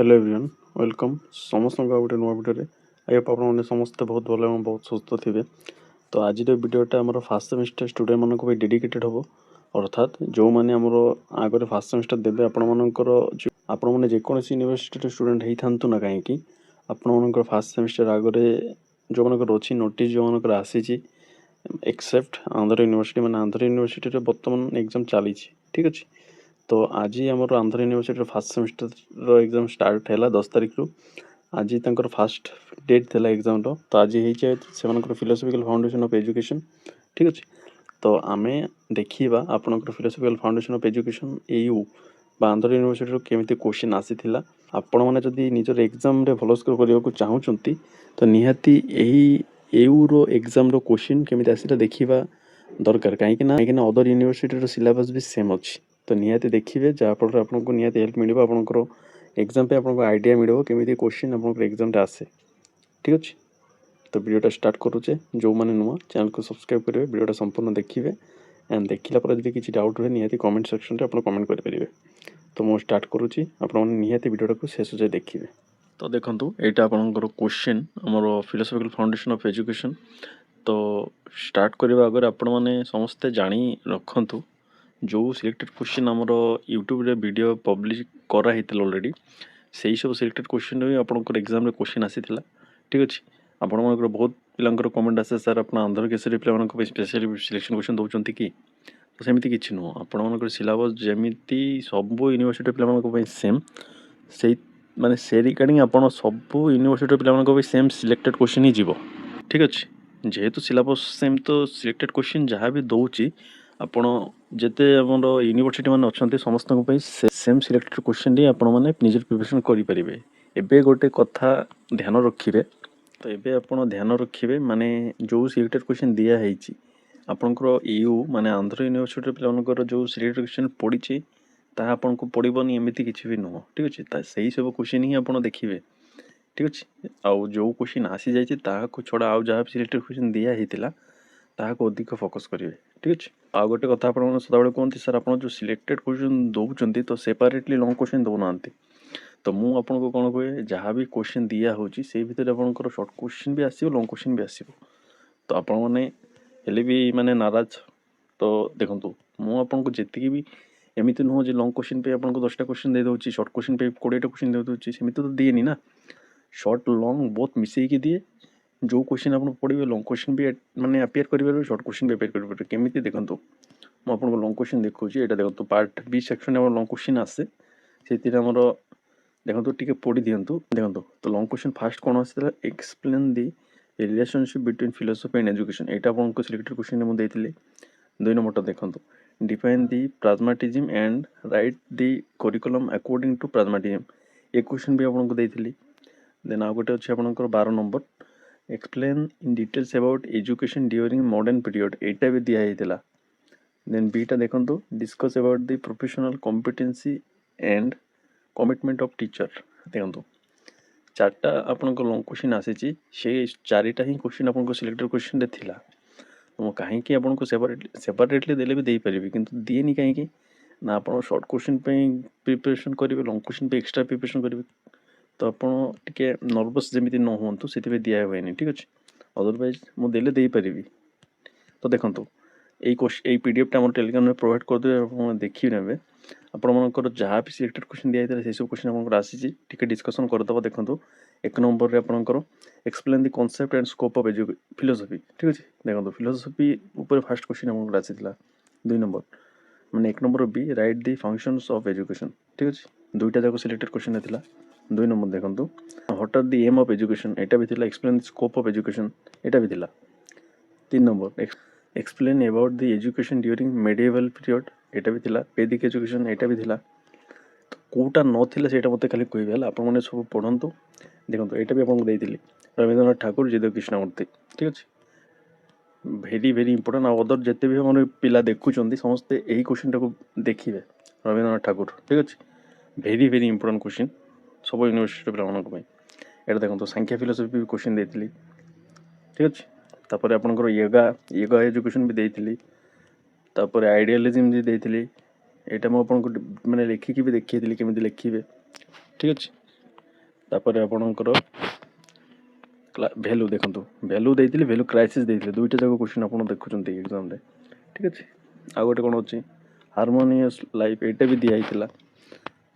Hello everyone welcome समस्त गोटे नुआ भिडियो आई होप आपने समस्ते बहुत भल और बहुत सुस्थ थे। तो आज भिडियोटा आम फास्ट सेमिस्टर स्टूडेंट मानक डेडिकेटेड हम अर्थात जो मैंने आमर आगे फास्ट सेमिस्टर देवे आपण मैंने जेकोसी यूनिवर्सिटी स्टूडेंट होता ना कहीं आपण फास्ट सेमिस्टर आगे जो मनकर अच्छी नोटिस जो मनकर आसी एक्सेप्ट आंध्र यूनिवर्सिटी मैंने आंध्र यूनिवर्सिटी बर्तमान एग्जाम चली ठीक अच्छे। तो आज आम Andhra university fast semester exam start है 10 तारिख रु आज तंकर फास्ट डेट थी एग्जाम तो आज से फिलोसफिकल फाउंडेशन ऑफ एजुकेशन ठीक अच्छे। तो आम देखा आपंकर philosophical foundation of education AU Andhra university केमी क्वेश्चन आसी आपण मैंने जदि निजर एग्जाम भल स्कोर करने को चाहूँगी तो निहाती एयू रो एग्जाम रो क्वेश्चन केमी आसा देखा दरकार कहीं अदर यूनिवर्सिटी सिलेबस भी सेम अच्छी तो निहाती देखिए जहाँफल आपको निहाती हेल्प मिले आपंकर एग्जाम पे आपको आइडिया मिले केमी क्वेश्चन आप एग्जाम आसे ठीक अच्छे। तो वीडियोटा स्टार्ट करुचे जो मैंने नुआ चैनल को सब्सक्राइब करेंगे वीडियोटा संपूर्ण देखिए एंड देखला पर यदि किसी डाउट रहे निहाती कमेंट सेक्शन में आप कमेंट करेंगे। तो मुझे स्टार्ट करुच्ची निहाती वीडियोटा को शेष जाए देखिए। तो देखो यहाँ आपंकर क्वेश्चन आमर फिलोसफिकल फाउंडेशन ऑफ एजुकेशन तो स्टार्ट करने आगे आपण मैंने समस्ते जानी रखु जो सिलेक्टेड क्वेश्चन आमर यूट्यूब रे वीडियो पब्लिश कराई ऑलरेडी से सब सिलेक्टेड क्वेश्चन भी आपंकर एग्जाम क्वेश्चन आसाला ठीक अच्छे। आपण मन बहुत पिलांकर कमेंट आसे सर आप आंध्र केसरी पे स्पेशल सिलेक्शन क्वेश्चन दौरान कि तो सेमती किसी नुह आपण मन सिलेबस जमी सब यूनिवर्सिटी पे सेम से माने से रिगार्डिंग आप सब यूनिवर्सिटी पे सेम सिलेक्टेड क्वेश्चन ही जीव ठीक अच्छे। जेहेतु सिलेबस सेम तो सिलेक्टेड क्वेश्चन जहाँ भी दौर आपण जिते आम यूनिवर्सिटी मान अच्छा समस्त सेम सिलेक्टेड क्वेश्चन ही आपण मैंने निज प्रिपरेशन करेंगे। एबे गोटे कथा ध्यान रखिए तो एबे आपण ध्यान रखिए माने जो सिलेक्टेड क्वेश्चन दिखाई आपंकर यू माने आंध्र यूनिवर्सिटी पे जो सिलेक्टेड क्वेश्चन पड़ी ताहा आपन को पड़ोनी एमती किसी भी नुह ठीक अच्छे। से सब क्वेश्चन ही आप देखिए ठीक अच्छे। आउ जो क्वेश्चन आसी जाए छड़ा आउ जहाँ सिलेक्टेड क्वेश्चन दिखाई ताको अधिक फोकस करेंगे ठीक अच्छे। आ गोटे कथा आप सदा कहते सर आप जो सिलेक्टेड क्वेश्चन दौरान तो सेपरेटली लंग क्वेश्चन दौना तो मुझे आपको कौन कहे जहाँ भी क्वेश्चन दिया होची से भितर आपंकर शॉर्ट क्वेश्चन भी आसो लंग क्वेश्चन भी आसो तो आपण मैंने भी माने नाराज तो देखो मुझे आपको जी भी एमती नुह जो लंग क्वेश्चन पे आपको 10टा क्वेश्चन दे दूँ शॉर्ट क्वेश्चन पे 20टा क्वेश्चन दे दूँ सेमती तो दिएनी ना शॉर्ट लंग बहुत मिसेकी दिए जो क्वेश्चन आप पढ़े लंग क्वेश्चन भी माने अपेयर करेंगे शॉर्ट क्वेश्चन भी अपेयर करेंगे केमी देखो मुझे लंग क्वेश्चन देखा यहाँ देखो part B section long question आसे से देखो टे पढ़ी दिंतु देखो तो लंग क्वेश्चन फास्ट कौन आसा explain the relationship between philosophy and education यहाँ आपको सिलेक्टेड क्वेश्चन मुझे 2 नंबर देखो define the pragmatism and write the curriculum according to pragmatism ये क्वेश्चन भी आपको देती देन आ गोटे अच्छे आपंकर 12 number explain in details about education during modern period यहाँ भी दिखाई देन बीटा देखो discuss about the professional competency and commitment of teacher देखो 4टा आपंकर लंग क्वेश्चन आसी से 4टा ही क्वेश्चन आपको सिलेक्टेड क्वेश्चन रे थिला तो कहीं आपको सेपरेटली देले भी दे पारि किंतु दिएनी कहीं ना आप शॉर्ट क्वेश्चन पे प्रिपरेशन करेंगे लंग क्वेश्चन पे एक्स्ट्रा प्रिपरेशन करेंगे तो आपके नर्वस जमी न हूँ से दिया हुए ठीक अच्छे अदरवाइज मुझे दे पारि। तो देखो यही पीडीएफ टा टेलीग्राम में प्रोवाइड करदे देखी ने आपर जहाँ भी सिलेक्टेड क्वेश्चन दिखाई से सब क्वेश्चन आपको आसी डिस्कसन करदे देखो 1 नंबर रे आपंकर explain the concept and scope of philosophy ठीक अच्छे। देखो फिलोसफी ऊपर फास्ट क्वेश्चन आपको आसाला 2 नंबर मैंने 1 नंबर बी write the functions of education ठीक अच्छे 2टा जाक सिलेक्टेड क्वेश्चन था 2 नंबर देखो what are the aim of education यहाँ भी था explain the scope of education यहाँ भी था 3 number explain about the education during medieval period यहाँ भी था वैदिक एजुकेशन यहाँ भी था तो कौटा नाला से मत खाली कहे आपने सब पढ़तु देखो यहाँ भी आपको देती रवींद्रनाथ ठाकुर जयदेव कृष्णमूर्ति ठीक अच्छे भेरी भेरी इंपोर्टेंट अदर जिते भी हमारे पिला देखुं समस्ते यही क्वेश्चन टाक देखिए रवींद्रनाथ ठाकुर ठीक अच्छे भेरी भेरी इंपोर्टेंट क्वेश्चन सब यूनिवर्सिटी पे यहाँ देखो तो सांख्य फिलोसफी भी क्वेश्चन देती ठीक अच्छे तापर आपंकर योगा योगा एजुकेशन भी देती तापर आइडियालिज्म भी देती यहाँ मुझे आपको मैंने लिखिकी भी देखी केमी लिखे ठीक अच्छे। तापर आपणकर भैल्यू देखो भैल्यू देते भैल्यू क्राइसिस देते दुईटा जाक क्वेश्चन आप देखुं एग्जाम ठीक अच्छे आ गए कौन अच्छे हार्मोनियस लाइफ यहाँ भी दिखाई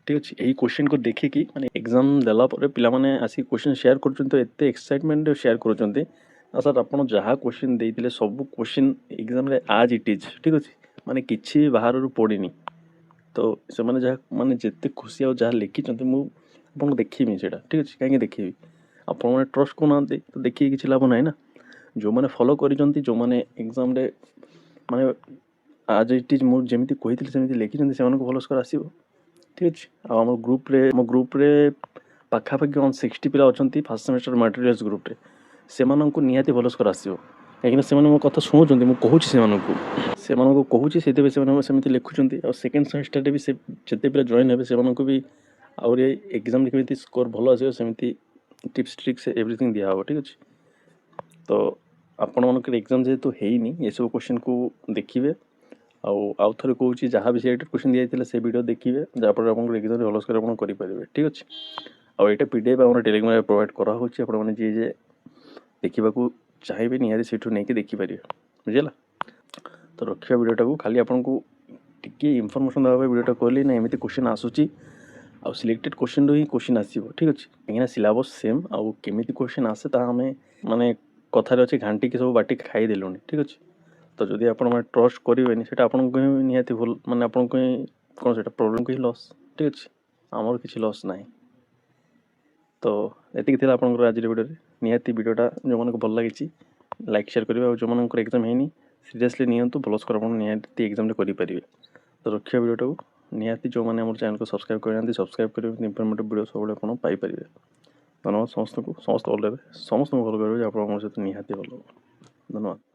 ठीक अच्छे यही क्वेश्चन को देखिकी माने एग्जाम देला पिला माने आसी क्वेश्चन शेयर कर एत एक्साइटमेंट शेयर कर सर आप जहाँ क्वेश्चन देते सब क्वेश्चन एग्जाम आज इट इज ठीक अच्छे माने किसी बाहर पड़नी तो से मैंने जहाँ माने जिते खुशी आ जहाँ लिखिं मुझे देखी से ठीक अच्छे कहीं देखी आपण मैंने ट्रस्ट करना तो देखिए किसी लाभ ना ना जो मैंने फॉलो कर जो मैंने एग्जाम माने आज इट इज मुझे जमी कही लिखिं से भल स्कोर आसो ठीक अच्छे आम ग्रुप्रे पाखापाखि 160 पिला अच्छा फास्ट सेमेस्टर मटेरियल्स ग्रुप्रे से निहाती भल स्कोर आसो कहीं से मो कथा शुणुं मुझे से कहूँ से लिखुं और सेकेंड सेमेस्टर भी से जिते पिला जॉइन हे से भी आउरी एग्जाम केमी स्कोर भल आसो सेमती टिप्स ट्रिक्स एवरीथिंग दिया ठीक अच्छे तो आपण मन एग्जाम जेहेतु हैनी ये सब क्वेश्चन को देखिए आउ थे कहूँ जहाँ भी क्वेश्चन दिया से वीडियो देखिए जहाँफल आप एग्जाम भल स्कोर आप करेंगे ठीक अच्छे आउ यहाँ पीडीएफ आम टेलीग्राम प्रोवाइड कराऊँच आपने जी देखा चाहिए निहारी से नहीं देखिपारे बुझेगा तो रखा वीडियोटा को खाली आपन को टिके इनफॉरमेशन देवा वीडियोटा कहली ना एमती क्वेश्चन आसूची आउ सिलेक्टेड क्वेश्चन ही क्वेश्चन आसो ठीक अच्छे कहीं सिलेबस सेम आउ केमी क्वेश्चन आसे आम माने कथार अच्छे घाटी सब बाटी खाईदेलुनि ठीक अच्छे तो जदि आप ट्रस्ट करेंगे से निहाती भूल माने आपन कौन से प्रोब्लेम को ही लॉस ठीक अच्छे आमर किसी लॉस ना तो ये आपंकर आज वीडियो निहाती वीडियोटा जो मन भल लगी लाइक शेयर करेंगे और जो मन एग्जाम है सीरियसली नियंतु भल स्कोर आप निहाती एग्जाम करेंगे तो रखा वीडियोटा को निहाती जो मैंने चैनल को सब्सक्राइब करना सब्सक्राइब करेंगे इनफॉर्मेटिव वीडियो सब आप पाइपर धन्यवाद समस्त को समस्त भल समस्त भल करेंगे आप सहित निहाती भल धन्यवाद।